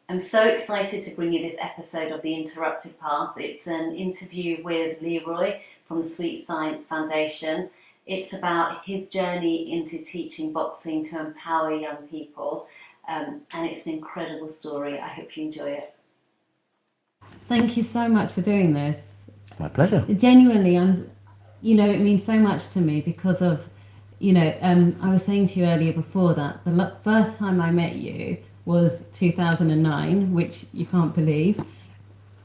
I'm so excited to bring you this episode of The Interrupted Path. It's an interview with Leroy from the SweetScience Foundation. It's about his journey into teaching boxing to empower young people, and it's an incredible story. I hope you enjoy it. Thank you so much for doing this. My pleasure. Genuinely, it means so much to me because of, I was saying to you earlier before that the first time I met you was 2009, which you can't believe.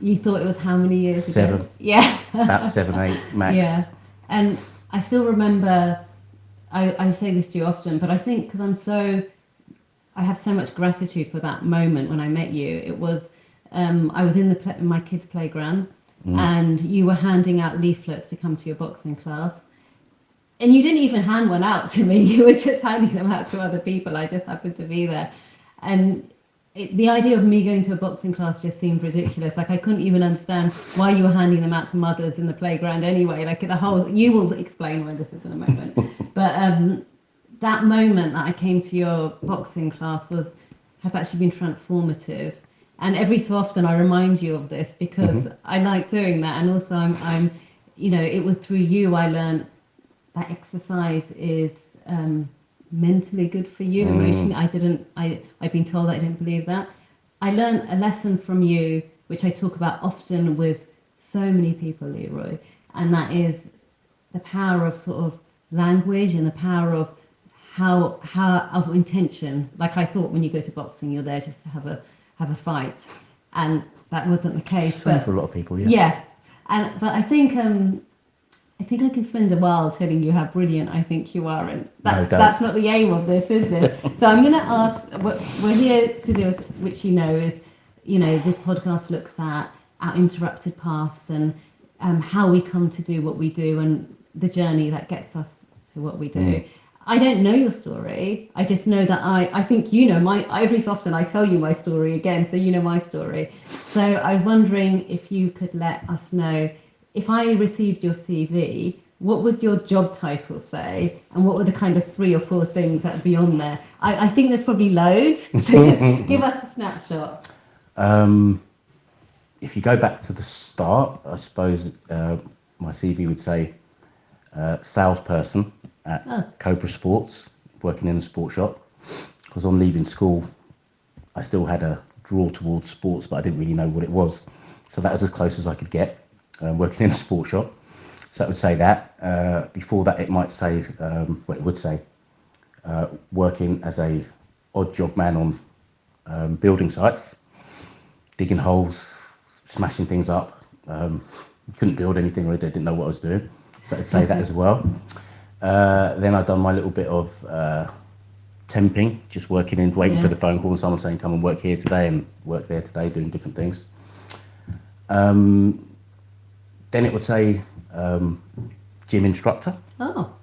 You thought it was how many years ago? 7. Yeah. About 7, 8 max. Yeah. And I still remember, I say this to you often, but I think because I have so much gratitude for that moment when I met you. It was, I was in my kids' playground, and you were handing out leaflets to come to your boxing class. And you didn't even hand one out to me. You were just handing them out to other people. I just happened to be there. And the idea of me going to a boxing class just seemed ridiculous. Like, I couldn't even understand why you were handing them out to mothers in the playground anyway. Like, you will explain why this is in a moment. But that moment that I came to your boxing class has actually been transformative. And every so often I remind you of this because I like doing that. And also I'm it was through you I learned that exercise is mentally good for you, emotionally. I've been told that I didn't believe that. I learned a lesson from you, which I talk about often with so many people, Leroy, and that is the power of sort of language and the power of how of intention. Like, I thought when you go to boxing, you're there just to have a fight, and that wasn't the case. Same for a lot of people, yeah. Yeah, but I think I could spend a while telling you how brilliant I think you are, and that's not the aim of this, is it? So I'm going to ask. What we're here to do, which is, this podcast looks at our interrupted paths and how we come to do what we do and the journey that gets us to what we do. I don't know your story. I just know that I think every so often I tell you my story again, so you know my story. So I was wondering if you could let us know, if I received your CV, what would your job title say, and what were the kind of 3 or 4 things that would be on there? I think there's probably loads, so just give us a snapshot. If you go back to the start, I suppose my CV would say salesperson at Cobra Sports, working in a sports shop. Because on leaving school, I still had a draw towards sports, but I didn't really know what it was. So that was as close as I could get, working in a sports shop. So that would say that. Before that, it might say, it would say, working as a odd job man on building sites, digging holes, smashing things up. Couldn't build anything, or I didn't know what I was doing. So I'd say that as well. Then I'd done my little bit of temping, just working in, waiting for the phone call and someone saying, come and work here today and work there today, doing different things. Then it would say gym instructor. Oh.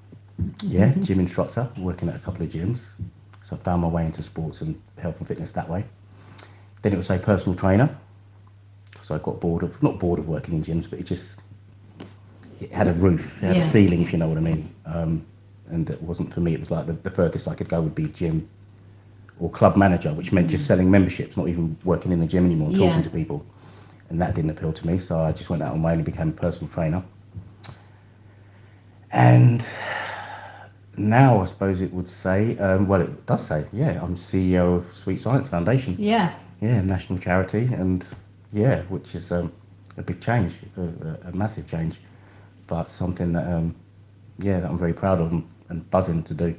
Yeah, gym instructor, working at a couple of gyms. So I found my way into sports and health and fitness that way. Then it would say personal trainer, because I got not bored of working in gyms, but it had a roof, it had a ceiling, if you know what I mean. And it wasn't for me. It was like the furthest I could go would be gym or club manager, which meant just selling memberships, not even working in the gym anymore, talking to people. And that didn't appeal to me, so I just went out on my own and became a personal trainer. And now I suppose it would say, it does say, I'm CEO of SweetScience Foundation. Yeah, national charity, and which is a big change, a massive change, but something that that I'm very proud of and buzzing to do.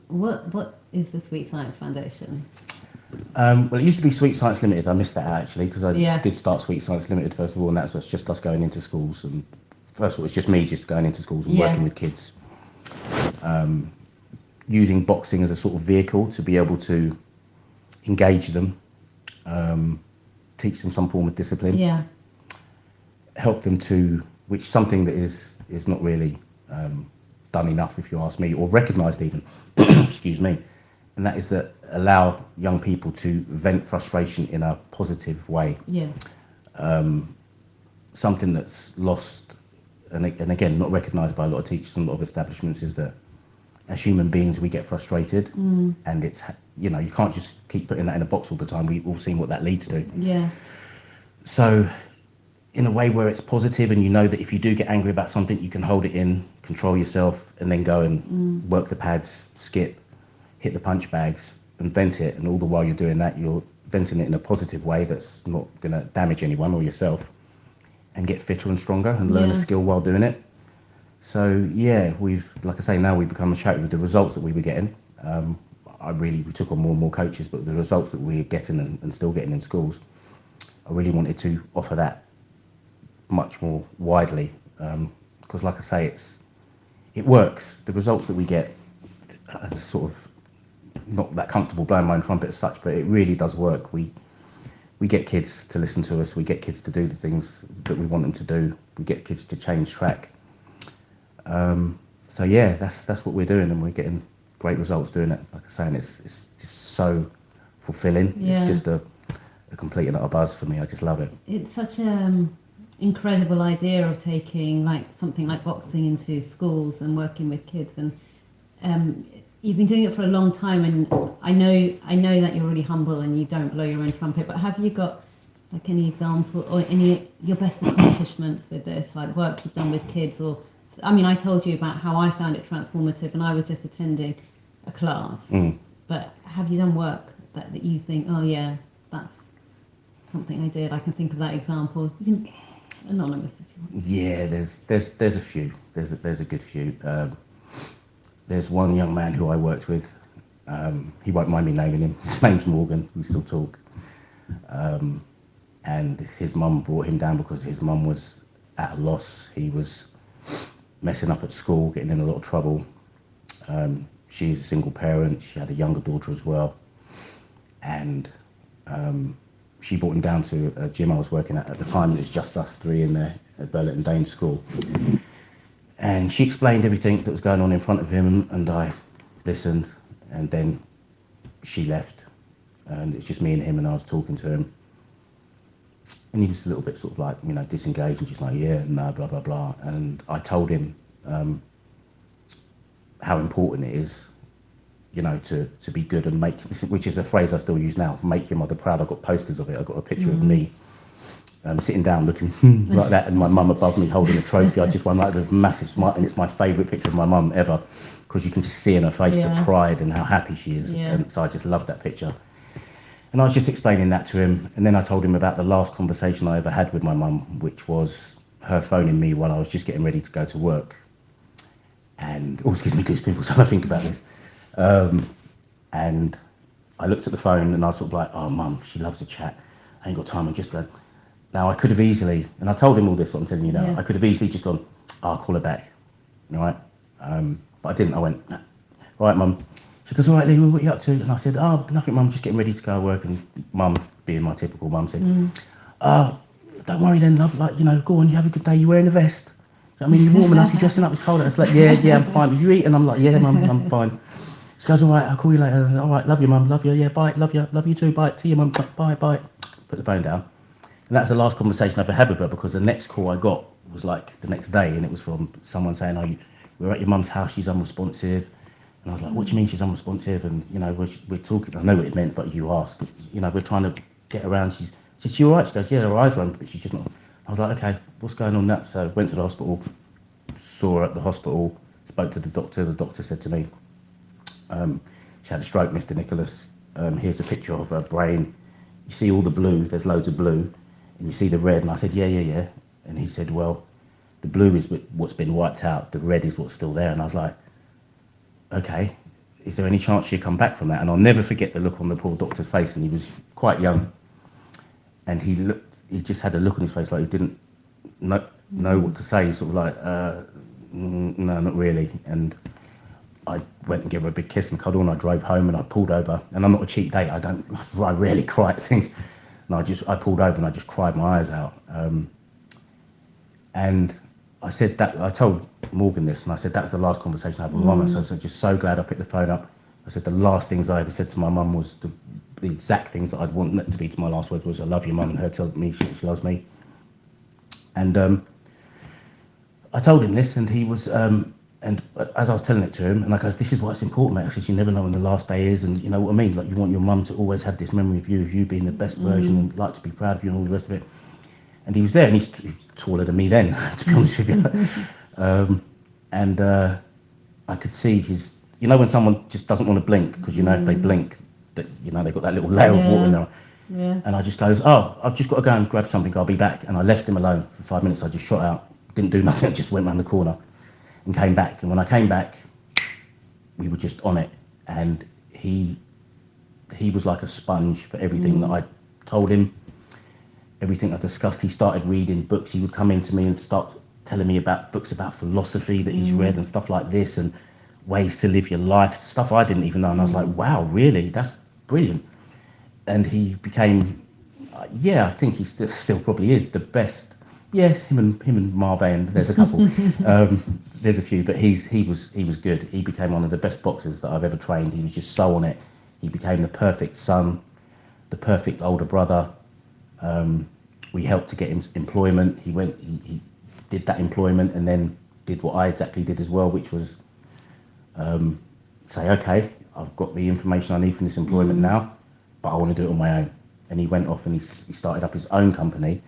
What is the SweetScience Foundation? Well, it used to be SweetScience Limited. I missed that out, actually, because I did start SweetScience Limited first of all, and that's just us going into schools. And first of all, it's just me just going into schools and working with kids, using boxing as a sort of vehicle to be able to engage them, teach them some form of discipline, help them to, which something that is not really done enough, if you ask me, or recognised even, excuse me, and that is that allow young people to vent frustration in a positive way. Something that's lost, and again, not recognised by a lot of teachers and a lot of establishments, is that as human beings we get frustrated, and it's you know, you can't just keep putting that in a box all the time. We've all seen what that leads to. Yeah. So in a way where it's positive, and you know that if you do get angry about something, you can hold it in, control yourself, and then go and work the pads, skip, hit the punch bags, and vent it. And all the while you're doing that, you're venting it in a positive way that's not going to damage anyone or yourself, and get fitter and stronger and learn a skill while doing it. So yeah, we've, like I say, now we've become a charity with the results that we were getting. We took on more and more coaches, but the results that we're getting and still getting in schools, I really wanted to offer that much more widely, because like I say, it works. The results that we get are sort of not that comfortable blowing my own trumpet as such, but it really does work. We get kids to listen to us. We get kids to do the things that we want them to do. We get kids to change track. So yeah, that's what we're doing, and we're getting great results doing it. Like I say, and it's just so fulfilling. Yeah. It's just a complete and utter buzz for me. I just love it. It's such a incredible idea of taking like something like boxing into schools and working with kids, and you've been doing it for a long time, and I know that you're really humble and you don't blow your own trumpet, but have you got like any example or any your best accomplishments with this, like work you've done with kids? Or I mean, I told you about how I found it transformative and I was just attending a class, but have you done work that you think, oh yeah, that's something I did? I can think of that example. You can anonymous if you want. Yeah, there's a few. There's a good few. There's one young man who I worked with. He won't mind me naming him. His name's Morgan. We still talk. And his mum brought him down because his mum was at a loss. He was messing up at school, getting in a lot of trouble. She's a single parent. She had a younger daughter as well. And she brought him down to a gym I was working at the time. It was just us three in there at Burlington Dane School. And she explained everything that was going on in front of him, and I listened, and then she left. And it's just me and him, and I was talking to him. And he was a little bit sort of like, you know, disengaged and just like, yeah, no, blah, blah, blah. And I told him how important it is, you know, to be good and make, which is a phrase I still use now, make your mother proud. I've got posters of it. I've got a picture of me sitting down looking like that, and my mum above me holding a trophy. I just won like with a massive smile, and it's my favourite picture of my mum ever, because you can just see in her face the pride and how happy she is. And so I just love that picture. And I was just explaining that to him, and then I told him about the last conversation I ever had with my mum, which was her phoning me while I was just getting ready to go to work. And it always gives me goosebumps when I think about this. And I looked at the phone and I was sort of like, oh, Mum, she loves to chat. I ain't got time. I'm just going. Now, I could have easily, and I told him all this, what I'm telling you now, I could have easily just gone, I'll call her back, all right? But I didn't. I went, all right, Mum. She goes, all right, Lee, what are you up to? And I said, oh, nothing, Mum, just getting ready to go to work. And Mum, being my typical mum, said, don't worry then, love, like, you know, go on, you have a good day, you're wearing a vest. I mean, you're warm enough, you're dressing up, it's cold. It's like, yeah, I'm fine. If you eat, and I'm like, yeah, Mum, I'm fine. She goes, all right, I'll call you later. All right, love you, Mum, love you, yeah, bye, love you too, bye, see you, Mum, bye. Put the phone down. And that's the last conversation I've ever had with her, because the next call I got was like the next day, and it was from someone saying, oh, we're at your mum's house, she's unresponsive. And I was like, what do you mean she's unresponsive? And, you know, we're talking, I know what it meant, but you asked, you know, we're trying to get around. She said, she all right? She goes, yeah, her eyes are open, but she's just not. I was like, okay, what's going on now? So I went to the hospital, saw her at the hospital, spoke to the doctor. The doctor said to me, she had a stroke, Mr. Nicholas. Here's a picture of her brain. You see all the blue, there's loads of blue, and you see the red. And I said, yeah. And he said, well, the blue is what's been wiped out, the red is what's still there. And I was like, okay, is there any chance she'd come back from that? And I'll never forget the look on the poor doctor's face, and he was quite young. And he just had a look on his face like he didn't know what to say, sort of like, no, not really. And I went and gave her a big kiss and cuddle, and I drove home, and I pulled over. And I'm not a cheap date, I rarely cry at things. And I pulled over and I just cried my eyes out. And I said that, I told Morgan this, and I said that was the last conversation I had with my mum. So I said, just so glad I picked the phone up. I said the last things I ever said to my mum was the exact things that I'd want it to be to my last words was, I love you, Mum, and her telling me she loves me. And I told him this, and he was, and And as I was telling it to him, and I goes, this is why it's important, mate. I says, you never know when the last day is, and you know what I mean? Like, you want your mum to always have this memory of you being the best version, and like to be proud of you and all the rest of it. And he was there, and he's taller than me then, to be honest with you. And I could see his, you know, when someone just doesn't want to blink, because you know if they blink, that you know they've got that little layer of water in there. Yeah. And I just goes, oh, I've just got to go and grab something, I'll be back. And I left him alone for 5 minutes. I just shot out, didn't do nothing, I just went round the corner and came back. And when I came back, we were just on it. And he was like a sponge for everything that I told him, everything I discussed. He started reading books. He would come into me and start telling me about books about philosophy that he's read and stuff like this, and ways to live your life, stuff I didn't even know. And I was like, wow, really? That's brilliant. And he became, I think he still probably is the best. Yeah, him and Marvin. There's a couple. There's a few, but he was good. He became one of the best boxers that I've ever trained. He was just so on it. He became the perfect son, the perfect older brother. We helped to get him employment. He did that employment, and then did what I exactly did as well, which was say, okay, I've got the information I need from this employment now, but I want to do it on my own. And he went off and he started up his own company,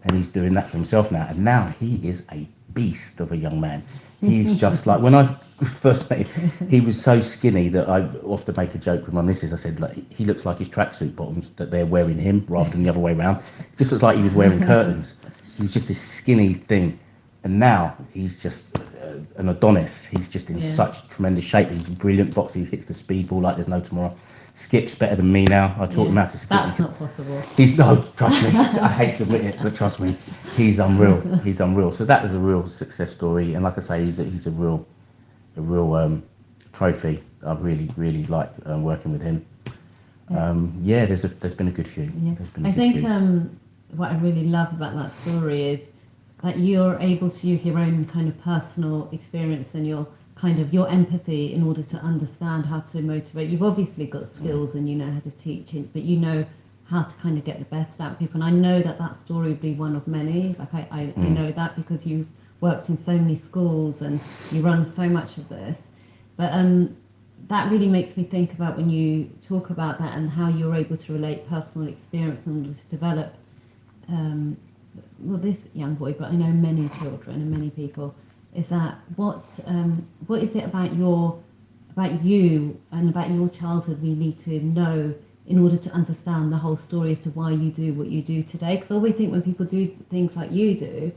and he's doing that for himself now. And now he is a beast of a young man. He's just like, when I first met him, he was so skinny that I often make a joke with my missus. I said, like, he looks like his tracksuit bottoms that they're wearing him rather than the other way around. It just looks like he was wearing curtains. He was just this skinny thing. And now he's just an Adonis. He's just in such tremendous shape. He's a brilliant boxer. He hits the speedball like there's no tomorrow. Skips better than me now. I taught him how to skip. That's not possible. Trust me. I hate to admit it, but trust me, he's unreal. He's unreal. So that is a real success story. And like I say, he's a real trophy. I really like working with him. There's been a good few. Yeah. There's been a I good think few. what I really love about that story is that you're able to use your own kind of personal experience and your empathy in order to understand how to motivate. You've obviously got skills and you know how to teach it, but you know how to kind of get the best out of people. And I know that story would be one of many. Like I know that because you've worked in so many schools and you run so much of this. But that really makes me think about when you talk about that and how you're able to relate personal experience in order to develop this young boy, but I know many children and many people, is that what is it about you and about your childhood we need to know in order to understand the whole story as to why you do what you do today? Because I always think when people do things like you do,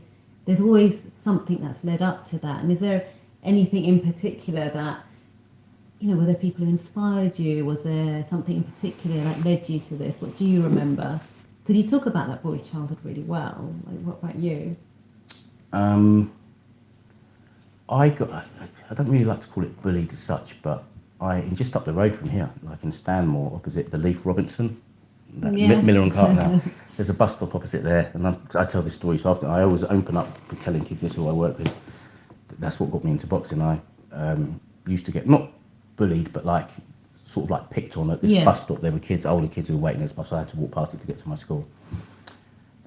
there's always something that's led up to that. And is there anything in particular that, you know, were there people who inspired you? Was there something in particular that led you to this? What do you remember? Because you talk about that boy's childhood really well. Like, what about you? I don't really like to call it bullied as such, but just up the road from here, like in Stanmore, opposite the Leaf Robinson, Miller and Carter now. There's a bus stop opposite there, and I tell this story so often. I always open up with telling kids this who I work with. That's what got me into boxing. I used to get not bullied, but like sort of like picked on at this bus stop. There were older kids who were waiting at this bus, so I had to walk past it to get to my school.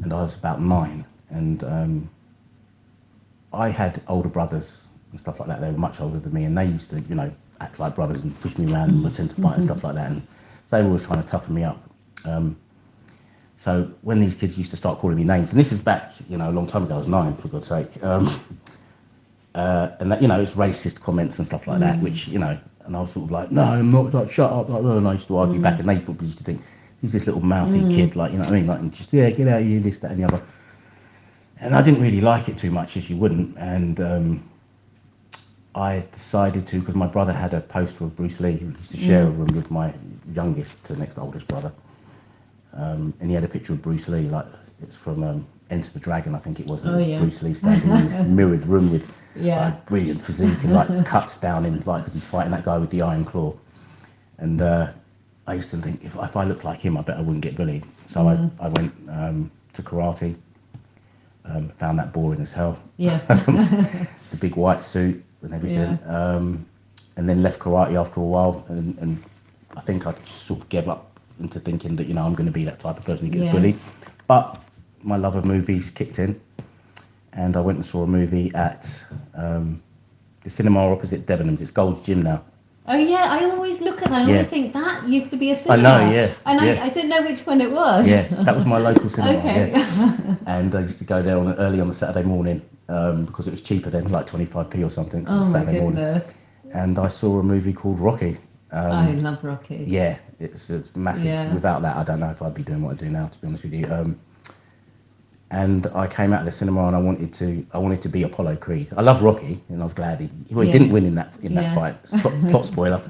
And I was about 9, and I had older brothers and stuff like that. They were much older than me, and they used to, you know, act like brothers and push me around and pretend to fight and stuff like that. And they were always trying to toughen me up. So when these kids used to start calling me names, and this is back, you know, a long time ago. I was 9, for God's sake. And that, you know, it's racist comments and stuff like that, which, you know, and I was sort of like, no, I'm not, like, shut up, like, and I used to argue back, and they probably used to think, he's this little mouthy kid, like, you know what I mean, like, and just, yeah, get out of here, this, that, and the other. And I didn't really like it too much, as you wouldn't, and I decided to, because my brother had a poster of Bruce Lee, who used to share a room with my youngest to next oldest brother, and he had a picture of Bruce Lee, like, it's from Enter the Dragon, I think it was, and it was Bruce Lee standing in this mirrored room with like, brilliant physique and like cuts down him, like, because he's fighting that guy with the iron claw. And I used to think, if I looked like him, I bet I wouldn't get bullied. So I went to karate, found that boring as hell. The big white suit and everything. And then left karate after a while, and I think I just sort of gave up into thinking that, you know, I'm going to be that type of person who gets bullied. But my love of movies kicked in, and I went and saw a movie at the cinema opposite Debenhams. It's Gold's Gym now. Oh yeah, I always look at that and Yeah. I think that used to be a I cinema. know, yeah, And yeah. I didn't know which one it was. Yeah, that was my local cinema. Okay. Yeah. And I used to go there early on the Saturday morning because it was cheaper then, like 25p or something. Oh my Saturday morning. goodness. And I saw a movie called Rocky. I love Rocky. Yeah, it's massive. Yeah. Without that, I don't know if I'd be doing what I do now, to be honest with you. And I came out of the cinema and I wanted to be Apollo Creed. I love Rocky, and I was glad he Yeah. didn't win in that Yeah. fight. It's plot spoiler.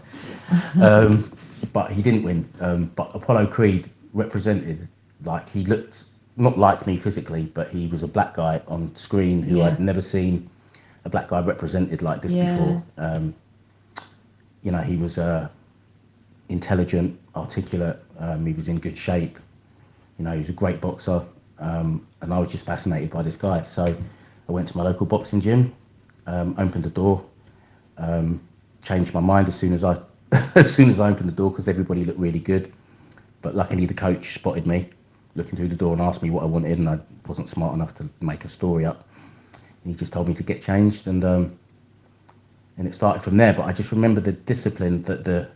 But he didn't win. But Apollo Creed represented, like, he looked not like me physically, but he was a black guy on screen who Yeah. I'd never seen a black guy represented like this Yeah. before. You know, he was intelligent, articulate. He was in good shape. You know, he was a great boxer. And I was just fascinated by this guy. So I went to my local boxing gym, opened the door, changed my mind as soon as I opened the door because everybody looked really good. But luckily the coach spotted me looking through the door and asked me what I wanted, and I wasn't smart enough to make a story up. And he just told me to get changed, and it started from there. But I just remember the discipline, that the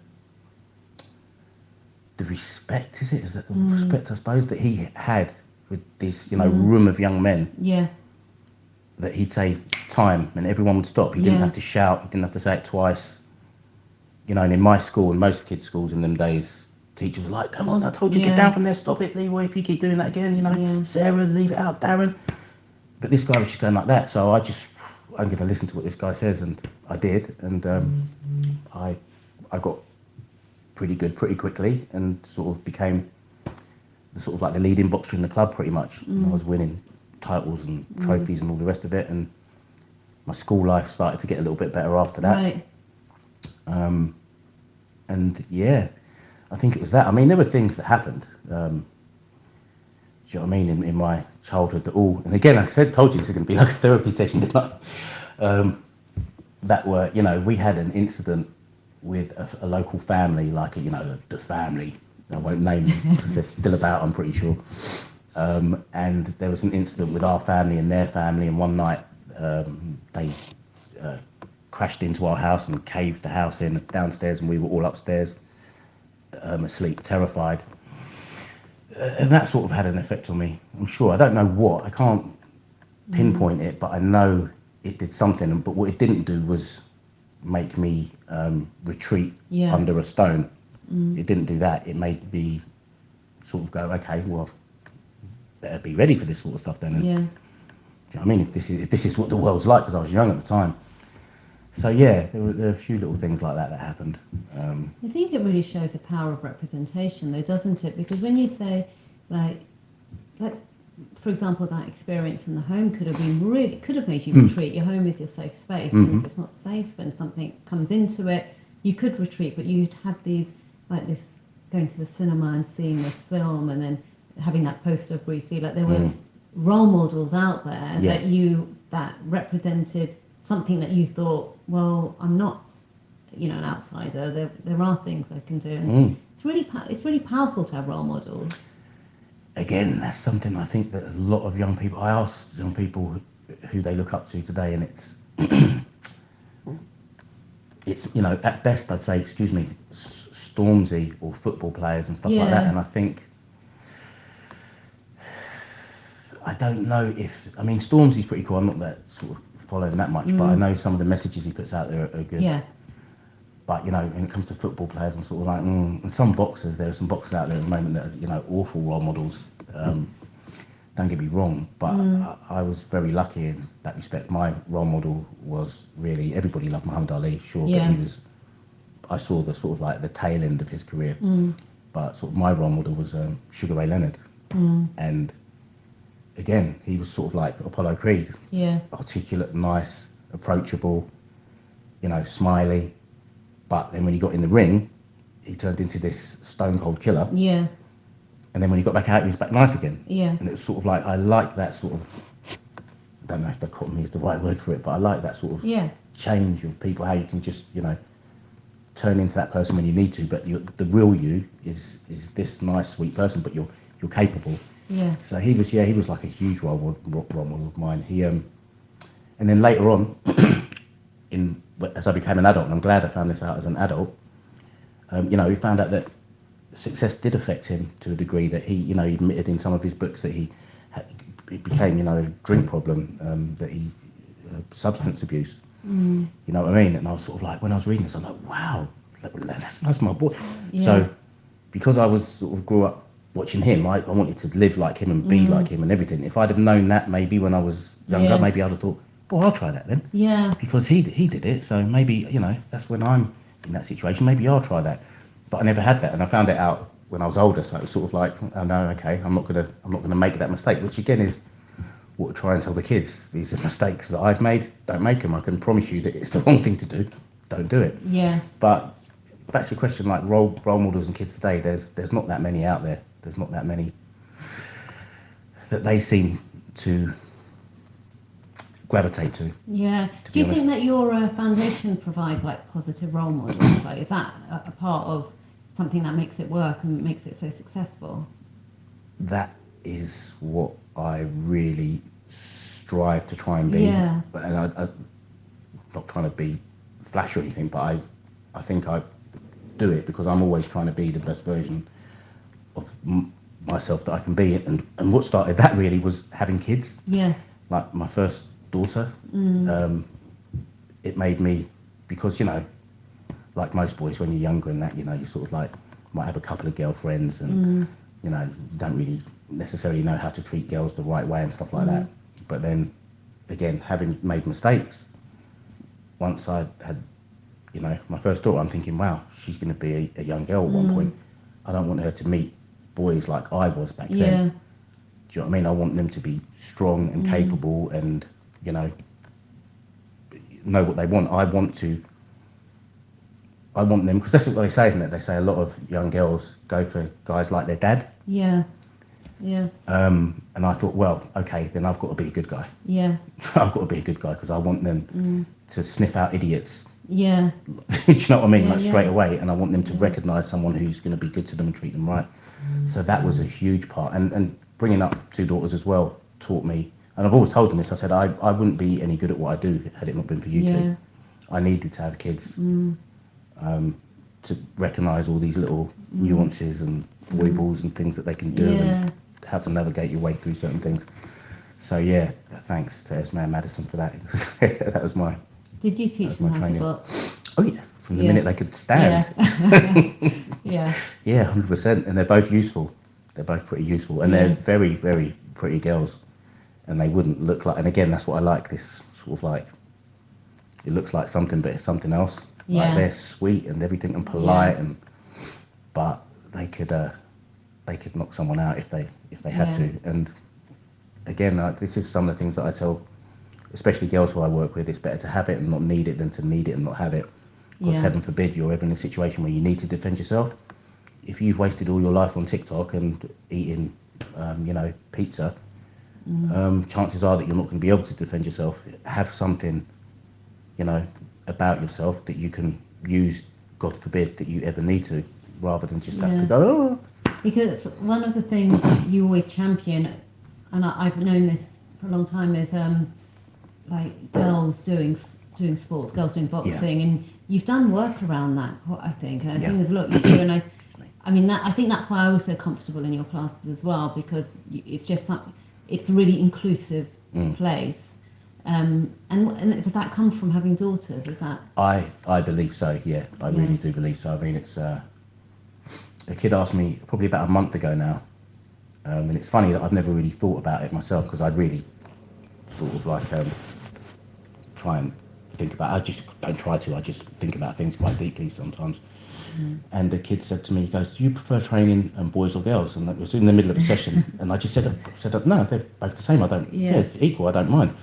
respect, is that the respect, I suppose, that he had with this, you know, room of young men. Yeah. That he'd say time and everyone would stop. He didn't Yeah. have to shout, he didn't have to say it twice. You know, and in my school, and most kids' schools in them days, teachers were like, come on, I told you, Yeah. get down from there, stop it, Leroy, if you keep doing that again, you know, Yeah. Sarah, leave it out, Darren. But this guy was just going like that, so I'm going to listen to what this guy says, and I did, and I got pretty good pretty quickly, and sort of became sort of like the leading boxer in the club pretty much. And I was winning titles and trophies and all the rest of it, and my school life started to get a little bit better after that. Right. And yeah, I think it was that. I mean, there were things that happened. Do you know what I mean? In my childhood, that all, and again, told you this is going to be like a therapy session, didn't I? That were, you know, we had an incident with a local family, like, you know, the family. I won't name them because they're still about, I'm pretty sure. And there was an incident with our family and their family, and one night they crashed into our house and caved the house in downstairs, and we were all upstairs, asleep, terrified. And that sort of had an effect on me, I'm sure. I don't know what, I can't pinpoint it, but I know it did something. But what it didn't do was make me retreat under a stone. It didn't do that. It made me sort of go, okay, well, better be ready for this sort of stuff then. And, Yeah. do you know what I mean? If this is what the world's like, because I was young at the time. So yeah, there were a few little things like that happened. I think it really shows the power of representation, though, doesn't it? Because when you say, like, for example, that experience in the home could have made you retreat. Your home is your safe space, and if it's not safe and something comes into it, you could retreat. But you'd have these, like this, going to the cinema and seeing this film, and then having that poster of Bruce Lee. Like, there were role models out there that represented something that you thought, well, I'm not, you know, an outsider. There are things I can do. And it's really powerful to have role models. Again, that's something I think that a lot of young people, I ask young people who they look up to today, and it's, you know, at best I'd say, excuse me, Stormzy or football players and stuff like that. And I think, I don't know if, I mean, Stormzy's pretty cool. I'm not that sort of following that much, but I know some of the messages he puts out there are good. Yeah. But, you know, when it comes to football players, I'm sort of like, and some boxers, there are some boxers out there at the moment that are, you know, awful role models. Don't get me wrong, but I was very lucky in that respect. My role model was really, everybody loved Muhammad Ali, sure, but I saw the sort of like the tail end of his career. But sort of my role model was Sugar Ray Leonard. And again, he was sort of like Apollo Creed. Yeah. Articulate, nice, approachable, you know, smiley. But then when he got in the ring, he turned into this stone cold killer. Yeah. And then when he got back out, he was back nice again. Yeah. And it was sort of like, I like that sort of, I don't know if dichotomy is the right word for it, but I like that sort of change of people, how you can just, you know, turn into that person when you need to, but the real you is this nice, sweet person, but you're capable. Yeah. So he was like a huge role model of mine. And then later on, in as I became an adult, and I'm glad I found this out as an adult, he found out that success did affect him to a degree, that he admitted in some of his books that it became, a drink problem, that he, substance abuse. You know what I mean? And I was sort of like, when I was reading this, I'm like, wow, that's my boy. Yeah. So because I was sort of grew up watching him, I wanted to live like him and be like him and everything. If I'd have known that maybe when I was younger, maybe I'd have thought, well, I'll try that then. Yeah. Because he did it, so maybe, that's when I'm in that situation, maybe I'll try that. But I never had that, and I found it out when I was older, so it was sort of like, oh no, okay, I'm not gonna make that mistake, which again is what I try and tell the kids. These are mistakes that I've made, don't make them. I can promise you that it's the wrong thing to do, don't do it. Yeah. But back to your question, like role models and kids today, there's not that many out there. There's not that many that they seem to gravitate to. Yeah. Do you think that your foundation provides like positive role models? Like, is that a part of something that makes it work and makes it so successful? That is what I really strive to try and be. Yeah. And I'm not trying to be flash or anything, but I think I do it because I'm always trying to be the best version of myself that I can be. And what started that really was having kids. Yeah. Like my first daughter, it made me, because like most boys when you're younger and that, you sort of like might have a couple of girlfriends and you don't really necessarily know how to treat girls the right way and stuff like that. But then again, having made mistakes, once I had my first daughter, I'm thinking, wow, she's going to be a young girl at one point. I don't want her to meet boys like I was back then. Do you know what I mean? I want them to be strong and capable and know what they want. I want them, because that's what they say, isn't it? They say a lot of young girls go for guys like their dad. Yeah. Yeah. And I thought, well, okay, then I've got to be a good guy. Yeah. I've got to be a good guy because I want them to sniff out idiots. Yeah. Do you know what I mean? Yeah, like straight away. And I want them to recognise someone who's going to be good to them and treat them right. So that was a huge part. And bringing up two daughters as well taught me, and I've always told them this, I said, I wouldn't be any good at what I do had it not been for you two. I needed to have kids to recognise all these little nuances and foibles and things that they can do and how to navigate your way through certain things. So yeah, thanks to Esme and Madison for that. That was my Did you teach them how to box? Oh yeah, from the minute they could stand. Yeah. Yeah, 100%. And they're both useful. They're both pretty useful, and they're very, very pretty girls. And they wouldn't look like. And again, that's what I like. This sort of like, it looks like something, but it's something else. Yeah. Like they're sweet and everything and polite, but they could knock someone out if they had to. And again, this is some of the things that I tell, especially girls who I work with. It's better to have it and not need it than to need it and not have it. Because heaven forbid you're ever in a situation where you need to defend yourself. If you've wasted all your life on TikTok and eating, pizza, chances are that you're not going to be able to defend yourself. Have something, about yourself that you can use, God forbid, that you ever need to, rather than just have to go, oh. Because one of the things that you always champion, and I've known this for a long time, is like girls doing sports, girls doing boxing, and you've done work around that, I think. I think there's a lot you do, and I think that's why I was so comfortable in your classes as well, because it's just it's a really inclusive place. And does that come from having daughters? Is that? I believe so. Yeah, I really do believe so. I mean, it's a kid asked me probably about a month ago now, and it's funny that I've never really thought about it myself, because I'd really sort of like try and think about. I just don't try to. I just think about things quite deeply sometimes. And the kid said to me, he goes, "Do you prefer training boys or girls?" And it was in the middle of a session, and I just said, "No, they're both the same. I don't. Yeah, equal. I don't mind."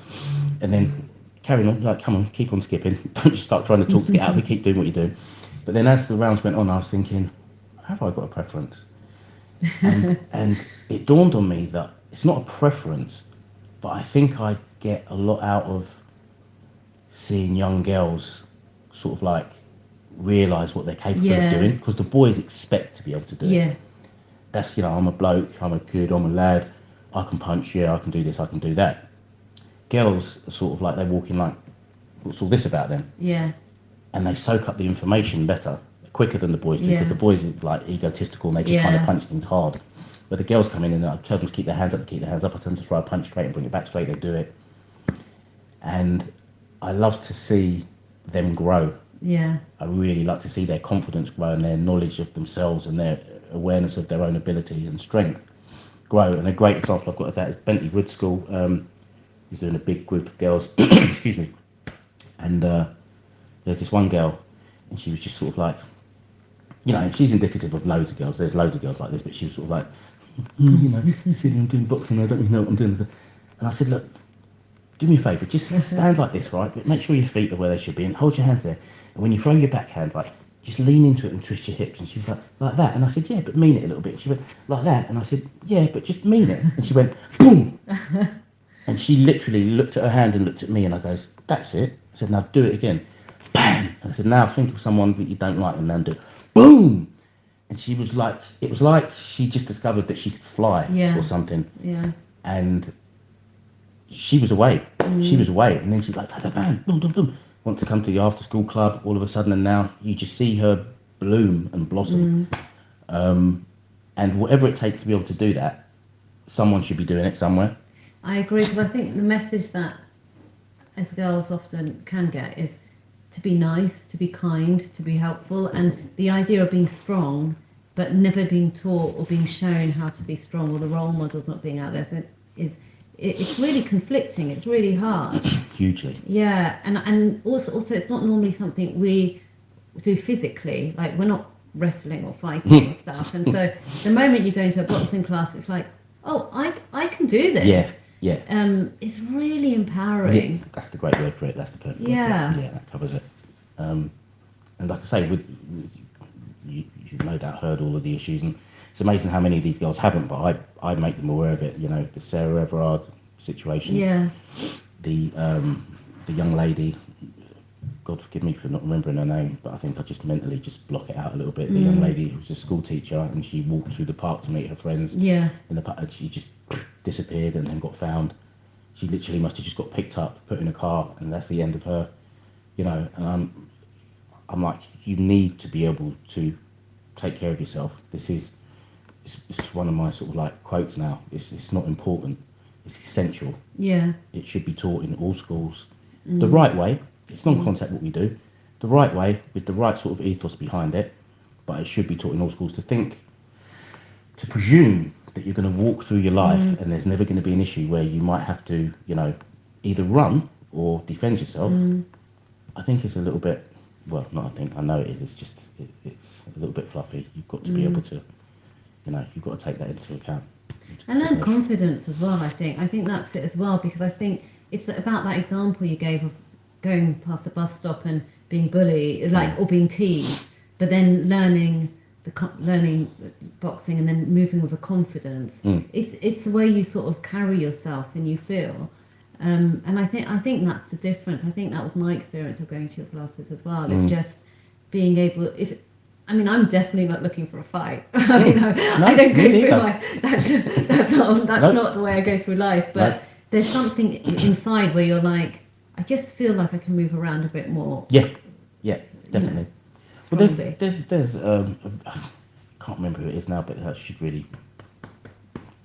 And then carrying on, like, come on, keep on skipping. Don't just start trying to talk to get out of it. Keep doing what you do. But then as the rounds went on, I was thinking, have I got a preference? And it dawned on me that it's not a preference, but I think I get a lot out of seeing young girls sort of like realise what they're capable of doing, because the boys expect to be able to do it. That's, I'm a bloke, I'm a lad, I can punch, I can do this, I can do that. Girls are sort of like, they walk in like what's all this about then? Yeah. And they soak up the information quicker than the boys do, because the boys are like egotistical and they just trying to punch things hard. But the girls come in and I tell them to keep their hands up, I tell them to throw a punch straight and bring it back straight, they do it. And I love to see them grow. Yeah. I really like to see their confidence grow and their knowledge of themselves and their awareness of their own ability and strength grow. And a great example I've got of that is Bentley Wood School. He's doing a big group of girls, excuse me, and there's this one girl, and she was just sort of like, you know, she's indicative of loads of girls. There's loads of girls like this, but she was sort of like, you know, sitting and doing boxing, I don't really know what I'm doing. And I said, look, do me a favour, just stand like this, right? But make sure your feet are where they should be and hold your hands there. And when you throw your backhand, like, just lean into it and twist your hips. And she was like that. And I said, yeah, but mean it a little bit. She went, like that. And I said, yeah, but just mean it. And she went, boom. And she literally looked at her hand and looked at me and I goes, that's it. I said, now do it again. Bang. And I said, now think of someone that you don't like and then do boom. And she was like, it was like she just discovered that she could fly or something. Yeah. And she was away. She was away. And then she's like, bang, bang, boom, boom, boom. Want to come to the after school club all of a sudden, and now you just see her bloom and blossom. And whatever it takes to be able to do that, someone should be doing it somewhere. I agree, because I think the message that as girls often can get is to be nice, to be kind, to be helpful, and the idea of being strong but never being taught or being shown how to be strong, or the role models not being out there, it's really conflicting. It's really hard. Hugely. Yeah, and also it's not normally something we do physically. Like, we're not wrestling or fighting or stuff. And so the moment you go into a boxing class, it's like, oh, I can do this. Yeah. It's really empowering. Yeah, that's the great word for it. That's the perfect word for it. Yeah, that covers it. And like I say, with you've no doubt heard all of the issues, and it's amazing how many of these girls haven't, but I make them aware of it. You know, the Sarah Everard situation. Yeah. The young lady, God forgive me for not remembering her name, but I think I just mentally just block it out a little bit. The young lady who was a school teacher, and she walked through the park to meet her friends. Yeah. In the park, and she just disappeared and then got found. She literally must have just got picked up, put in a car, and that's the end of her. You know, and I'm like, you need to be able to take care of yourself. It's one of my sort of like quotes now. It's not important. It's essential. Yeah. It should be taught in all schools the right way. It's non-contact what we do, the right way with the right sort of ethos behind it. But it should be taught in all schools to presume that you're going to walk through your life and there's never going to be an issue where you might have to, you know, either run or defend yourself. I think it's a little bit, well, not I think, I know it is. It's just, it's a little bit fluffy. You've got to be able to, you know, you've got to take that into account. And then confidence as well, I think. I think that's it as well, because I think it's about that example you gave of going past the bus stop and being bullied, like, or being teased, but then learning boxing and then moving with a confidence. It's the way you sort of carry yourself and you feel. And I think that's the difference. I think that was my experience of going to your classes as well. It's just being able. I'm definitely not looking for a fight. I don't go through life. That's not the way I go through life. But there's something inside where you're like, I just feel like I can move around a bit more. Yeah, definitely. Well, there's I can't remember who it is now, but I should really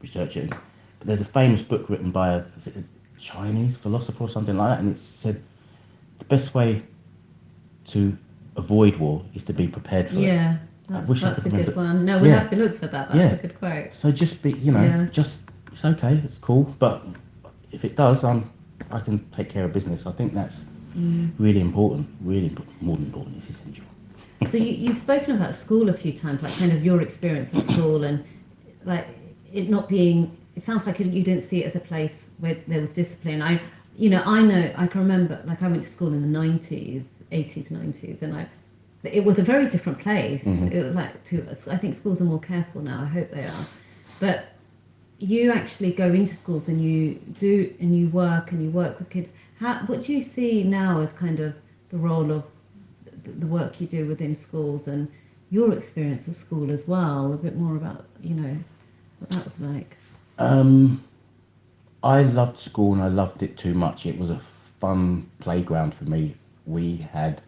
research it. But there's a famous book written by is it a Chinese philosopher or something like that, and it said the best way to avoid war is to be prepared for it. Yeah, that's a good one. No, we'll have to look for that. That's a good quote. So just be, just it's okay, it's cool, but if it does, I can take care of business. I think that's really important. Really more than important, it's essential. So you've spoken about school a few times, like kind of your experience of school, and like it not being. It sounds like you didn't see it as a place where there was discipline. I can remember, like, I went to school in the 80s, 90s, and it was a very different place. It was like I think schools are more careful now. I hope they are, but you actually go into schools and you work with kids. What do you see now as kind of the role of the work you do within schools and your experience of school as well? A bit more about what that was like. I loved school and I loved it too much. It was a fun playground for me. We had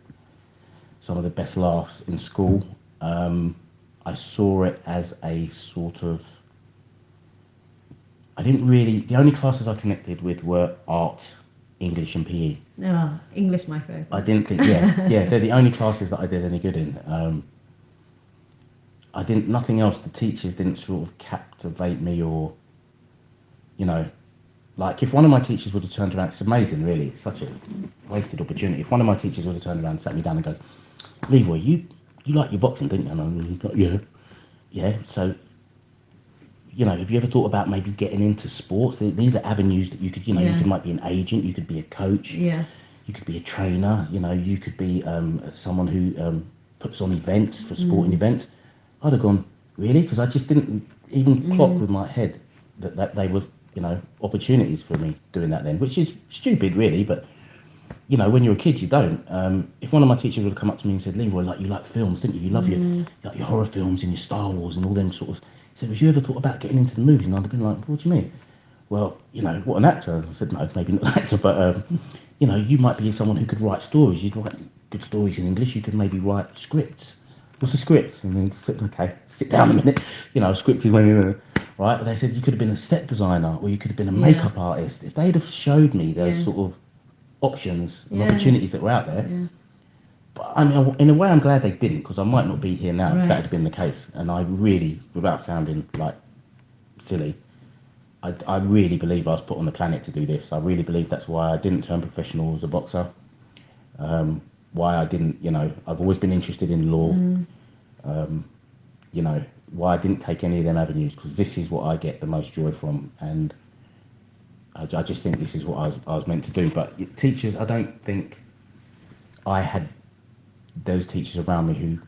some of the best laughs in school. I saw it as a sort of, the only classes I connected with were art, English and PE. Oh, English, my favourite. I didn't think, they're the only classes that I did any good in. Nothing else, the teachers didn't sort of captivate me or, like if one of my teachers would have turned around, it's amazing really, it's such a wasted opportunity. If one of my teachers would have turned around and sat me down and goes, Leroy, you like your boxing, didn't you? And I'm like, yeah. So, have you ever thought about maybe getting into sports? These are avenues that you could, might be an agent, you could be a coach, Yeah. you could be a trainer, you could be someone who puts on events for sporting events. I'd have gone, really? Because I just didn't even clock with my head that they were, opportunities for me doing that then, which is stupid really, but when you're a kid, you don't. If one of my teachers would have come up to me and said, Leroy, like you like films, didn't you? You love your horror films and your Star Wars and all them sort of. He said, have you ever thought about getting into the movies? And I'd have been like, what do you mean? Well, what an actor. I said, no, maybe not an actor, but you might be someone who could write stories. You'd write good stories in English. You could maybe write scripts. What's a script? And then sit down a minute. A script is when right. They said you could have been a set designer or you could have been a makeup artist. If they'd have showed me those sort of options and opportunities that were out there. Yeah. But I mean, in a way, I'm glad they didn't, because I might not be here now if Right. that had been the case. And I really, without sounding like silly, I really believe I was put on the planet to do this. I really believe that's why I didn't turn professional as a boxer. Why I didn't, I've always been interested in law. Why I didn't take any of them avenues, because this is what I get the most joy from. And I just think this is what I was meant to do. But teachers, I don't think I had those teachers around me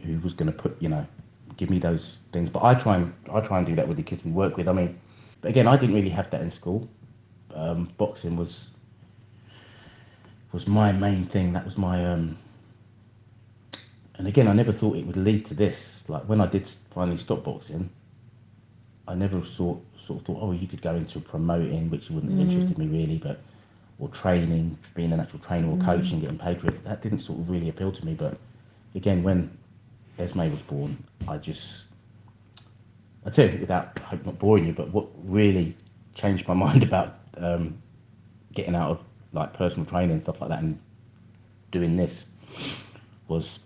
who was going to give me those things. But I try and do that with the kids we work with. I mean, but again, I didn't really have that in school. Boxing was my main thing. That was my and again, I never thought it would lead to this. Like when I did finally stop boxing, I never sort of thought, oh, you could go into promoting, which wouldn't have interested me really, but or training, being an actual trainer or coach and getting paid for it. That didn't sort of really appeal to me. But again, when Esme was born, I tell you, without, I hope not boring you, but what really changed my mind about getting out of like personal training and stuff like that and doing this was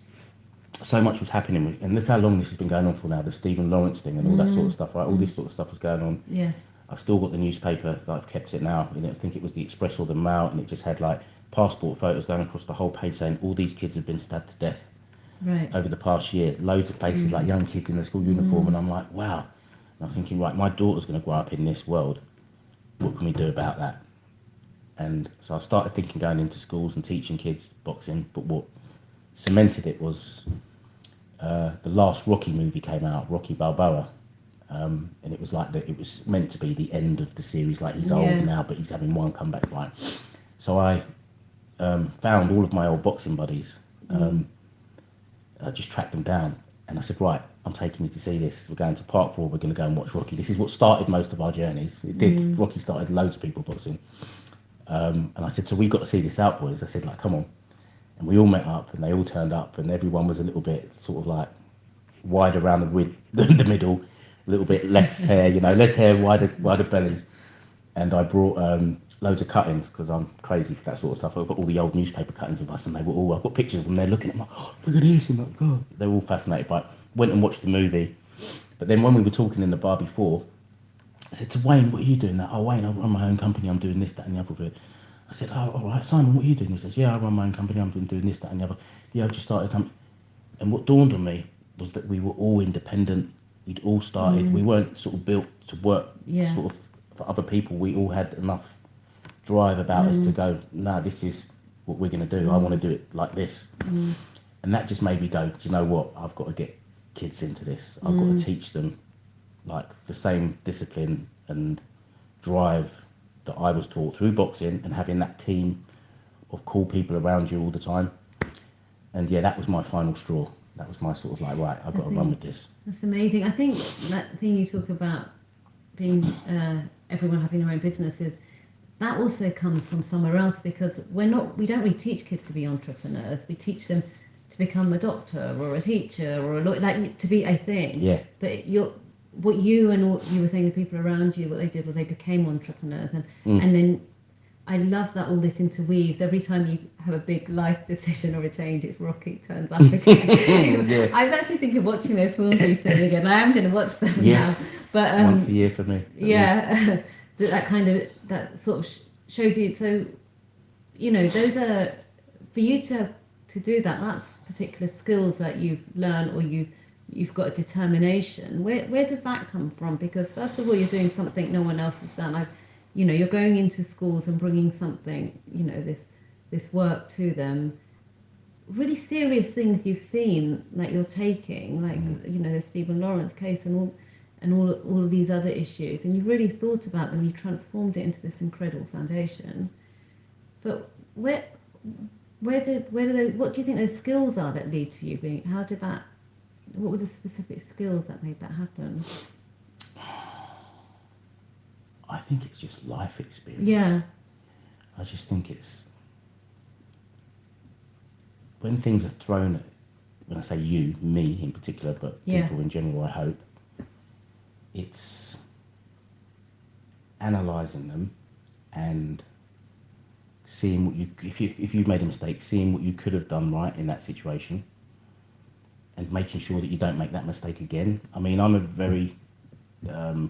so much was happening. And look how long this has been going on for now, the Stephen Lawrence thing and all that sort of stuff, right? All this sort of stuff was going on. Yeah. I've still got the newspaper, I've kept it now. I think it was the Express or the Mail, and it just had like passport photos going across the whole page saying all these kids have been stabbed to death over the past year. Loads of faces, like young kids in the school uniform, and I'm like, wow. And I was thinking, right, my daughter's going to grow up in this world. What can we do about that? And so I started thinking going into schools and teaching kids boxing, but what cemented it was the last Rocky movie came out, Rocky Balboa. And it was like it was meant to be the end of the series. Like he's old now, but he's having one comeback fight. So I found all of my old boxing buddies. I just tracked them down, and I said, right, I'm taking you to see this. We're going to Park Royal. We're going to go and watch Rocky. This is what started most of our journeys. It did. Rocky started loads of people boxing. And I said, so we've got to see this out, boys. I said, like, come on. And we all met up, and they all turned up, and everyone was a little bit sort of like wide around the middle, a little bit less hair, less hair, wider bellies. And I brought loads of cuttings, because I'm crazy for that sort of stuff. I've got all the old newspaper cuttings of us, and I've got pictures of them. They're looking at me, oh, look at this, and like, God, they're all fascinated by it. Went and watched the movie, but then when we were talking in the bar before, I said to Wayne, what are you doing? That, oh, Wayne, I run my own company. I'm doing this, that, and the other of it. I said, oh, all right, Simon, what are you doing? He says, yeah, I run my own company. I'm doing this, that, and the other. Yeah, I've just started a company. And what dawned on me was that we were all independent. We'd all started. We weren't sort of built to work sort of for other people. We all had enough drive about us to go, nah, this is what we're going to do. I want to do it like this. And that just made me go, do you know what? I've got to get kids into this. I've got to teach them like the same discipline and drive that I was taught through boxing, and having that team of cool people around you all the time. And yeah, that was my final straw. That was my sort of like, right, I've got to run with this. That's amazing. I think that thing you talk about being everyone having their own businesses, that also comes from somewhere else, because we don't really teach kids to be entrepreneurs. We teach them to become a doctor or a teacher or a lawyer, like to be a thing. Yeah. But what you and what you were saying, the people around you, what they did was they became entrepreneurs, and then I love that all this interweaves. Every time you have a big life decision or a change, it's rocky, turns up again. Yeah. I was actually thinking of watching those films recently again. I am going to watch them Yes. now. But Once a year for me. yeah, that kind of, that sort of shows you. So, those are, for you to do that, that's particular skills that you've learned, or you've got a determination. Where does that come from? Because first of all, you're doing something no one else has done. You're going into schools and bringing something, this work to them. Really serious things you've seen that you're taking, like the Stephen Lawrence case and all of these other issues, and you've really thought about them. You transformed it into this incredible foundation. But what do you think those skills are that lead to you being? What were the specific skills that made that happen? I think it's just life experience. Yeah. I just think it's when things are thrown at, when I say you, me in particular, but Yeah. people in general, I hope, it's analysing them and seeing what if you've made a mistake, seeing what you could have done right in that situation and making sure that you don't make that mistake again. I mean, I'm a very, and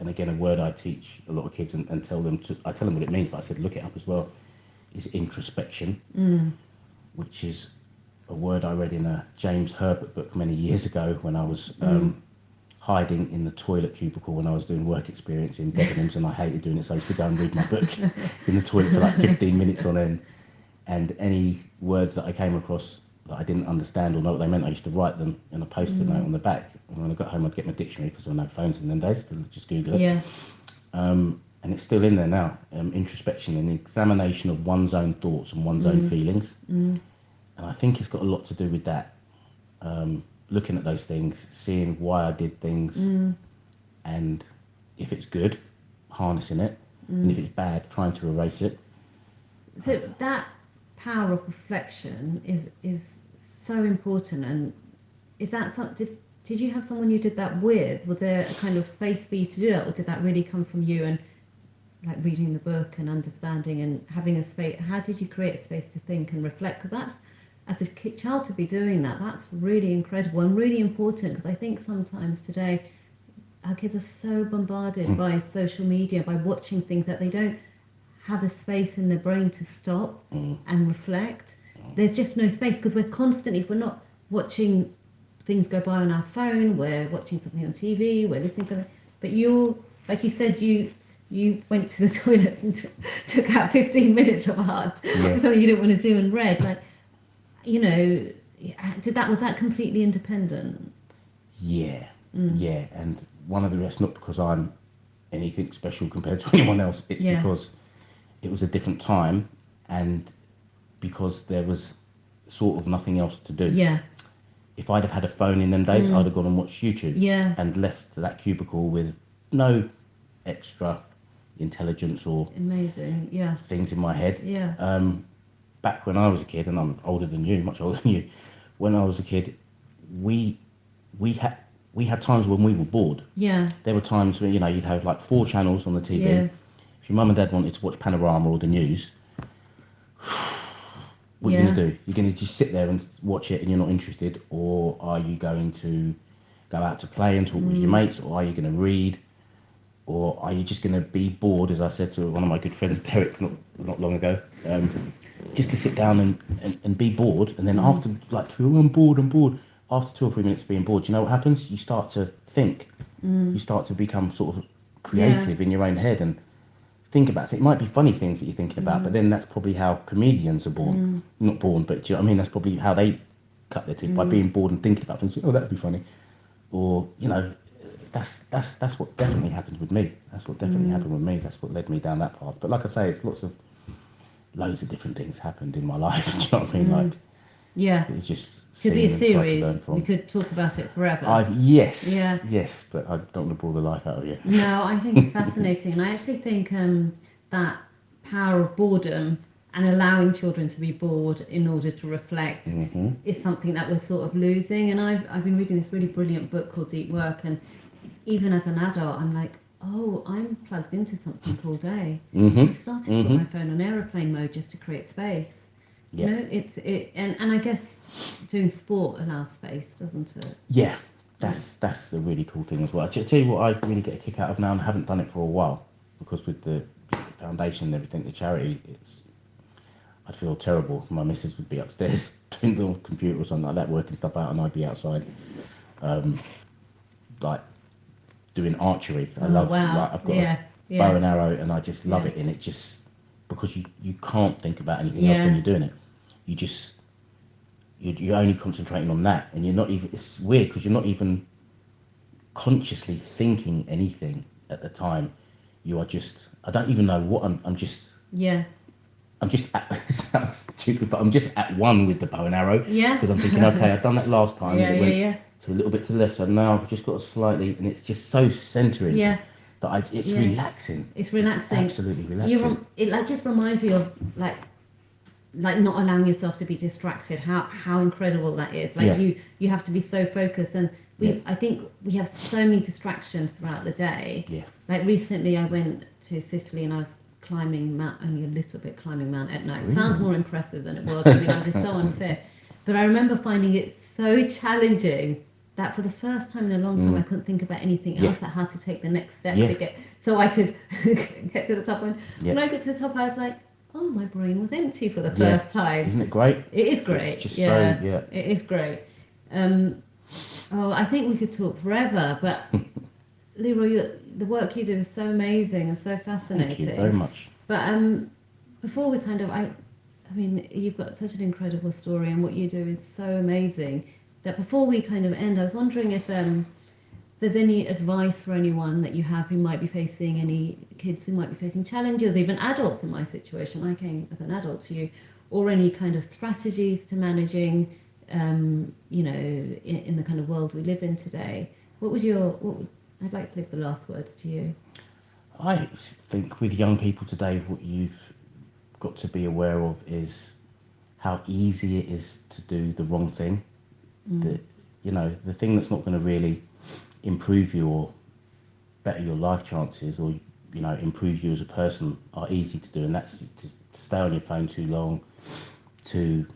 again, a word I teach a lot of kids and tell them I tell them what it means, but I said look it up as well, is introspection, which is a word I read in a James Herbert book many years ago when I was hiding in the toilet cubicle when I was doing work experience in Debenhams, and I hated doing it, so I used to go and read my book in the toilet for like 15 minutes on end, and any words that I came across that I didn't understand or know what they meant, I used to write them in a post-it note on the back, and when I got home I'd get my dictionary, because there were no phones in them days, to just Google it. Yeah. And it's still in there now. Introspection and examination of one's own thoughts and one's own feelings, and I think it's got a lot to do with that. Looking at those things, seeing why I did things, and if it's good, harnessing it, and if it's bad, trying to erase it. So that power of reflection is so important. And is that something? Did you have someone you did that with? Was there a kind of space for you to do that, or did that really come from you and like reading the book and understanding and having a space? How did you create a space to think and reflect? Because that's, as a child to be doing that, that's really incredible and really important, because I think sometimes today our kids are so bombarded by social media, by watching things, that they don't have a space in their brain to stop and reflect. There's just no space, because we're constantly, if we're not watching things go by on our phone, we're watching something on TV, we're listening to something. But you're, like you said, you went to the toilet and took out 15 minutes of art, or something you didn't want to do, and read. Like, was that completely independent? Yeah, yeah. And one of the rest, not because I'm anything special compared to anyone else, it's because it was a different time, and because there was sort of nothing else to do. Yeah. If I'd have had a phone in them days, I'd have gone and watched YouTube. Yeah. And left that cubicle with no extra intelligence or Amazing. Yeah. things in my head. Yeah. Back when I was a kid, and I'm older than you, much older than you, when I was a kid, we had times when we were bored. Yeah. There were times when, you'd have like 4 channels on the TV. Yeah. If your mum and dad wanted to watch Panorama or the news, what are you going to do? You're going to just sit there and watch it and you're not interested? Or are you going to go out to play and talk with your mates? Or are you going to read? Or are you just going to be bored, as I said to one of my good friends, Derek, not long ago, just to sit down and be bored, and then after like I'm bored. After 2 or 3 minutes of being bored, you know what happens? You start to think. You start to become sort of creative in your own head and think about things. It might be funny things that you're thinking about, but then that's probably how comedians are born. Not born, but do you know what I mean? That's probably how they cut their teeth, by being bored and thinking about things. Oh, that'd be funny. Or, that's what definitely happened with me. That's what definitely happened with me. That's what led me down that path. But like I say, it's loads of different things happened in my life. Do you know what I mean? Like, Yeah. it's just Could be a seeing and trying to learn series. from. We could talk about it forever. Yes, but I don't want to bore the life out of you. No, I think it's fascinating, and I actually think that power of boredom and allowing children to be bored in order to reflect is something that we're sort of losing. And I've been reading this really brilliant book called Deep Work, and even as an adult, I'm like, oh, I'm plugged into something all day. I've started to put my phone on aeroplane mode just to create space. Yeah. You know, and I guess doing sport allows space, doesn't it? Yeah, that's the really cool thing as well. I tell you what, I really get a kick out of now, and I haven't done it for a while because with the foundation and everything, the charity, I'd feel terrible. My missus would be upstairs doing the computer or something like that, working stuff out, and I'd be outside, like doing archery. I love, like, I've got a bow and arrow, and I just love it. And it just, because you can't think about anything else when you're doing it. You just, you're only concentrating on that, and you're not even, it's weird because you're not even consciously thinking anything at the time. You are just, I don't even know what I'm just at, it sounds stupid, but I'm just at one with the bow and arrow. Yeah. Because I'm thinking, okay, I've done that last time. Yeah, and it went to a little bit to the left, so now I've just got to slightly, and it's just so centering. Yeah. That it's relaxing. It's relaxing. It's absolutely relaxing. It like just reminds me of like not allowing yourself to be distracted. How incredible that is. Like you have to be so focused, and I think we have so many distractions throughout the day. Yeah. Like recently, I went to Sicily and I was climbing only a little bit climbing Mount Etna. It sounds more impressive than it was. I mean, I'm just so unfit. But I remember finding it so challenging that for the first time in a long time, I couldn't think about anything else but how to take the next step to get, so I could get to the top. And when I got to the top, I was like, oh, my brain was empty for the first time. Isn't it great? It is great. It's just so, It is great. I think we could talk forever, but Leroy, the work you do is so amazing and so fascinating. Thank you very much. But before we kind of, I mean, you've got such an incredible story, and what you do is so amazing that before we kind of end, I was wondering if there's any advice for anyone that you have who might be facing, any kids who might be facing challenges, even adults in my situation. I came as an adult to you, or any kind of strategies to managing, you know, in the kind of world we live in today. I'd like to leave the last words to you. I think with young people today, what you've got to be aware of is how easy it is to do the wrong thing. The thing that's not going to really improve you or better your life chances, or improve you as a person, are easy to do, and that's to stay on your phone too long, to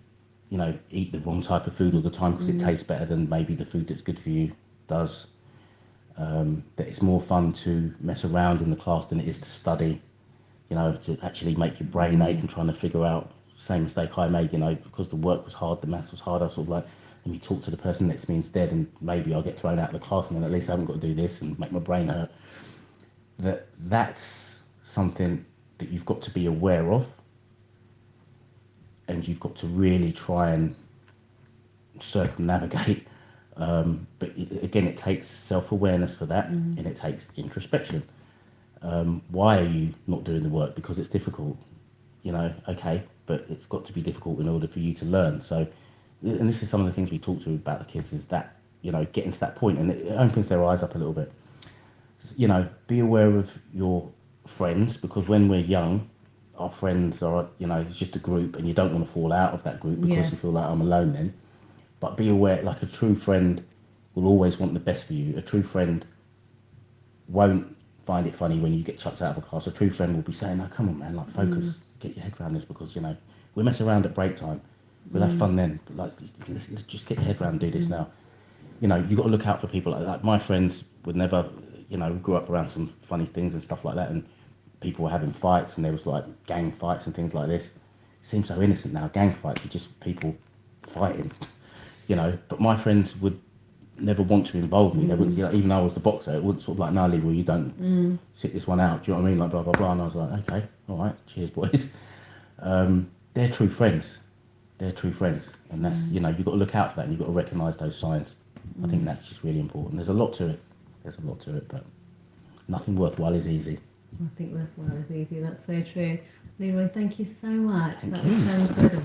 eat the wrong type of food all the time because it tastes better than maybe the food that's good for you does. That it's more fun to mess around in the class than it is to study, to actually make your brain ache and trying to figure out. Same mistake I made, because the work was hard, the maths was hard, I sort of like, let me talk to the person next to me instead, and maybe I'll get thrown out of the class, and then at least I haven't got to do this and make my brain hurt. That's something that you've got to be aware of, and you've got to really try and circumnavigate. But again, it takes self-awareness for that, and it takes introspection. Why are you not doing the work? Because it's difficult. Okay, but it's got to be difficult in order for you to learn. So, and this is some of the things we talk to about the kids, is that, getting to that point, and it opens their eyes up a little bit. Be aware of your friends, because when we're young, our friends are, it's just a group, and you don't want to fall out of that group because you feel like, I'm alone then. But be aware, like, a true friend will always want the best for you. A true friend won't find it funny when you get chucked out of a class. A true friend will be saying, "No, come on, man, like, focus, get your head around this, because we'll mess around at break time, we'll have fun then. But like, let's just get your head around and do this now." You've got to look out for people like that. My friends would never, we grew up around some funny things and stuff like that, and people were having fights, and there was like gang fights and things like this. It seems so innocent now. Gang fights are just people fighting, But my friends would never want to involve me. They wouldn't, even though I was the boxer, it wouldn't sort of like, "No, Lee, well, you don't sit this one out." Do you know what I mean? Like, blah blah blah. And I was like, okay, all right, cheers, boys. They're true friends. They're true friends, and that's you've got to look out for that, and you've got to recognise those signs. I think that's just really important. There's a lot to it. But nothing worthwhile is easy. I think worthwhile is easy. That's so true. Leroy, thank you so much. That was so incredible.